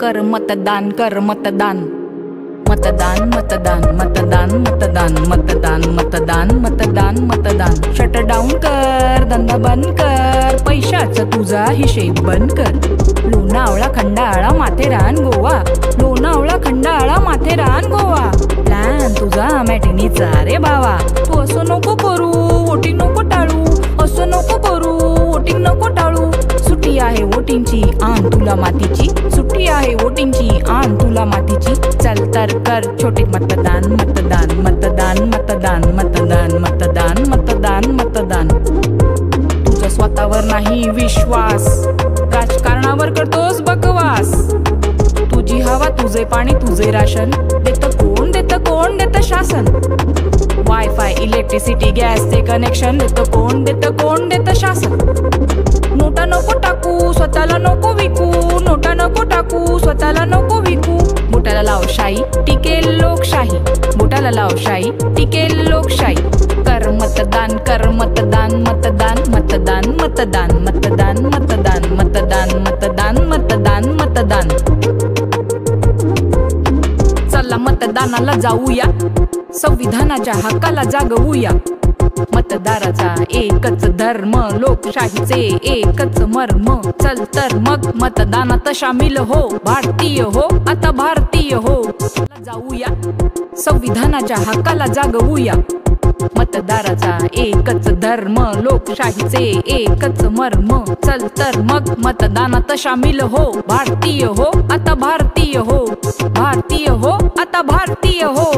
कर मतदान, कर मतदान, मतदान मतदान मतदान मतदान मतदान मतदान मतदान मतदान। शट डाऊन कर, धंदा बंद कर, पैशाचा तुझा हिशेब बंद कर। लोणावळा खंडाळा माथेरान गोवा, लोणावळा खंडाळा माथेरान गोवा। प्लॅन तुझा मॅटिनीचा रे बावा, तू असं नको करू, वोटिंग नको टाळू, असं नको करू, वोटिंग नको टाळू। सुट्टी आहे वोटिंगची आण तुला मातीची, सुट्टी आहे वोटिंगची आण तुला मातीची। चल तर कर छोटे मतदान, मतदान मतदान मतदान मतदान मतदान मतदान मतदान। तुझा स्वतःवर नाही विश्वास, राजकारणावर करतोस बकवास। तुझी हवा, तुझे पाणी, तुझे राशन, देतं कोण, देतं कोण, देतं शासन। वायफाय, इलेक्ट्रिसिटी, गॅसचे कनेक्शन देतं कोण, देतं कोण, देतं शासन। नोटा नको टाकू, स्वतःला नको विकू, नोटा नको टाकू, स्वतःला नको विकू। बोटाला लाव शाही, टिकेल लोकशाही, बोटाला लाव शाही, टिकेल लोकशाही। कर मतदान, कर मतदान, मतदान मतदान मतदान मतदान मतदान मतदान मतदान मतदान मतदान। चला मतदानाला जाऊया, संविधानाच्या हक्काला जागवूया। मतदाराचा एकच धर्म, लोकशाहीचे एकच मर्म। चल तर मग मतदानात शामिल हो, भारतीय हो, आता भारतीय हो। जाऊया, संविधानाच्या हक्काला जागवूया। मतदाराचा एकच धर्म, लोकशाहीचे एकच मर्म। चल तर मग मतदानात शामिल हो, भारतीय हो, आता भारतीय हो, भारतीय हो, आता भारतीय हो।